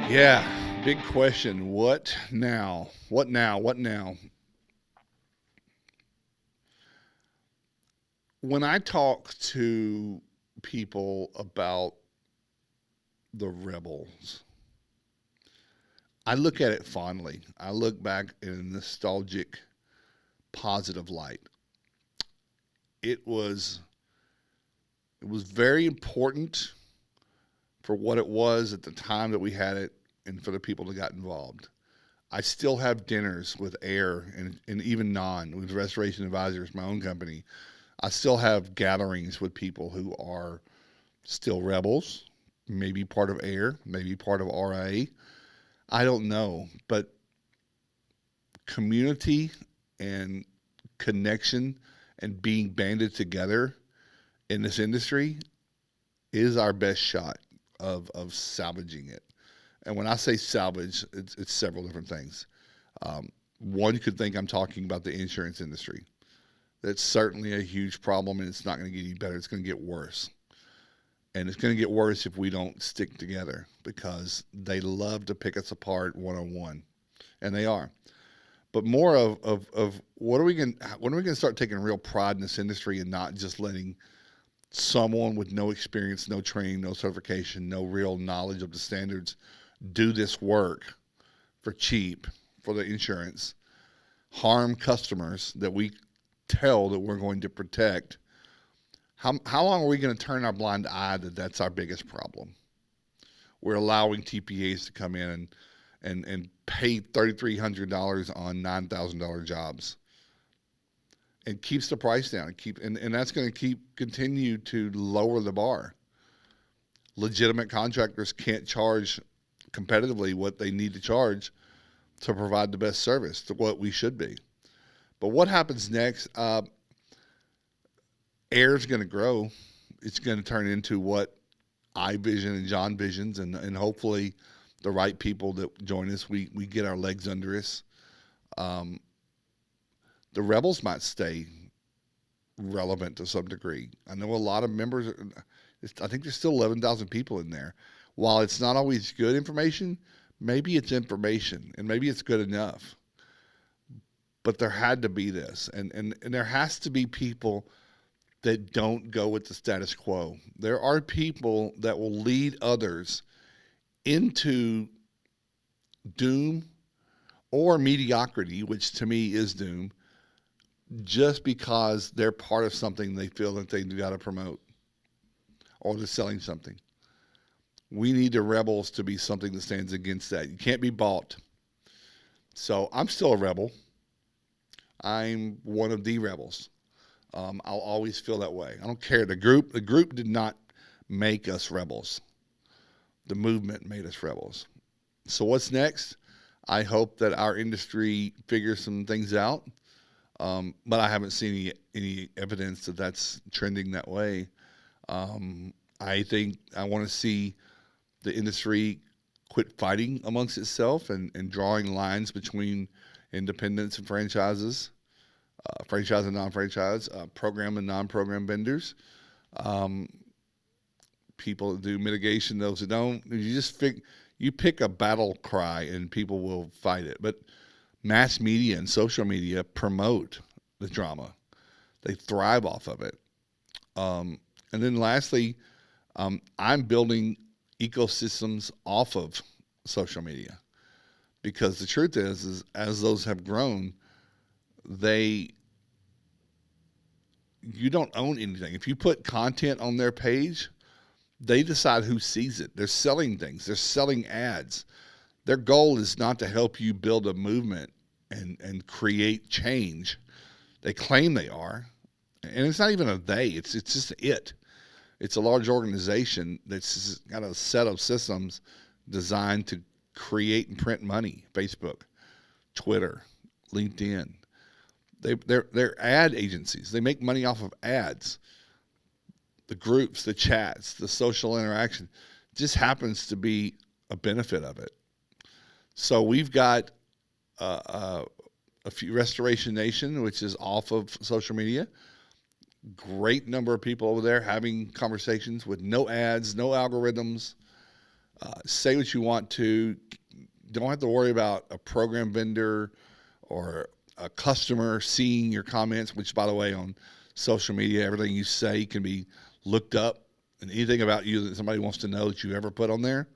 Yeah, big question. What now? What now? What now? When I talk to people about the rebels, I look at it fondly. I look back in a nostalgic, positive light. It was it was very important for what it was at the time that we had it and for the people that got involved. I still have dinners with AIR and even non with Restoration Advisors, my own company. I still have gatherings with people who are still rebels, maybe part of AIR, maybe part of RA. I don't know, but community and connection and being banded together in this industry is our best shot of salvaging it. And when I say salvage, it's several different things. One, you could think I'm talking about the insurance industry. That's certainly a huge problem, and it's not going to get any better. It's going to get worse. And it's going to get worse if we don't stick together because they love to pick us apart one on one, and they are. But more of what are we going when are we going to start taking real pride in this industry and not just letting someone with no experience, no training, no certification, no real knowledge of the standards do this work for cheap for the insurance, harm customers that we tell that we're going to protect. How long are we going to turn our blind eye that that's our biggest problem? We're allowing TPAs to come in and pay $3,300 on $9,000 jobs and keeps the price down and that's going to continue to lower the bar. Legitimate contractors can't charge competitively what they need to charge to provide the best service to what we should be. But what happens next? Air is going to grow. It's going to turn into what I vision and John visions, and hopefully the right people that join us, we get our legs under us. Um, the rebels might stay relevant to some degree. I know a lot of members. I think there's still 11,000 people in there. While it's not always good information, maybe it's information, and maybe it's good enough. But there had to be this, and there has to be people that don't go with the status quo. There are people that will lead others into doom or mediocrity, which to me is doom, just because they're part of something they feel that they got to promote or they're selling something. We need the rebels to be something that stands against that. You can't be bought. So I'm still a rebel. I'm one of the rebels. I'll always feel that way. I don't care. The group did not make us rebels. The movement made us rebels. So what's next? I hope that our industry figures some things out. But I haven't seen any evidence that that's trending that way. I think I want to see the industry quit fighting amongst itself and drawing lines between independents and franchises, franchise and non-franchise, program and non-program vendors, um, people that do mitigation, those that don't. You pick a battle cry and people will fight it. But mass media and social media promote the drama; they thrive off of it. And then lastly, I'm building ecosystems off of social media because the truth is as those have grown, they you don't own anything. If you put content on their page, they decide who sees it. They're selling things. They're selling ads. Their goal is not to help you build a movement and create change. They claim they are, and it's not even a they. It's just it. It's a large organization that's got a set of systems designed to create and print money. Facebook, Twitter, LinkedIn. They're ad agencies. They make money off of ads. The groups, the chats, the social interaction just happens to be a benefit of it. So we've got uh, a few Restoration Nation, which is off of social media. Great number of people over there having conversations with no ads, no algorithms. Say what you want to. Don't have to worry about a program vendor or a customer seeing your comments, which, by the way, on social media, everything you say can be looked up, and anything about you that somebody wants to know that you ever put on there,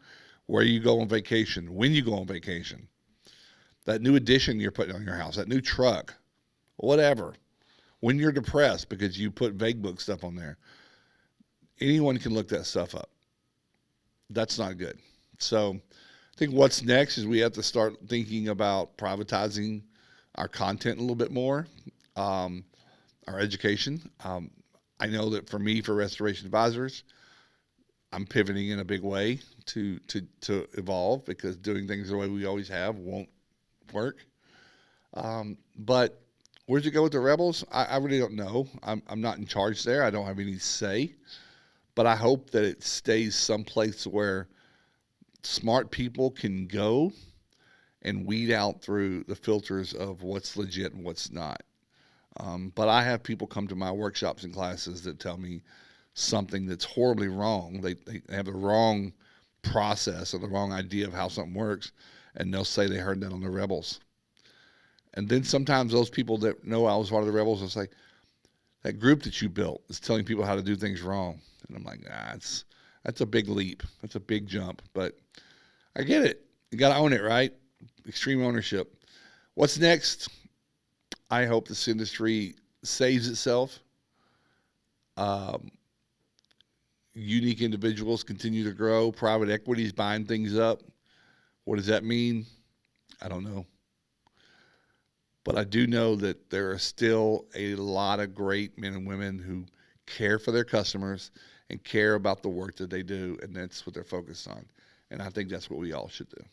where you go on vacation, when you go on vacation, that new addition you're putting on your house, that new truck, whatever, when you're depressed because you put vague book stuff on there, anyone can look that stuff up. That's not good. So I think what's next is we have to start thinking about privatizing our content a little bit more, our education. I know that for me, for restoration advisors, I'm pivoting in a big way to evolve, because doing things the way we always have won't work. But where's it go with the rebels? I really don't know. I'm not in charge there. I don't have any say. But I hope that it stays someplace where smart people can go and weed out through the filters of what's legit and what's not. But I have people come to my workshops and classes that tell me something that's horribly wrong. They have the wrong process or the wrong idea of how something works, and they'll say they heard that on the rebels. And then sometimes those people that know I was one of the rebels will say, that group that you built is telling people how to do things wrong. And I'm like, that's a big leap. That's a big jump. But I get it. You got to own it, right? Extreme ownership. What's next? I hope this industry saves itself. Unique individuals continue to grow. Private equity is buying things up. What does that mean? I don't know. But I do know that there are still a lot of great men and women who care for their customers and care about the work that they do, and that's what they're focused on. And I think that's what we all should do.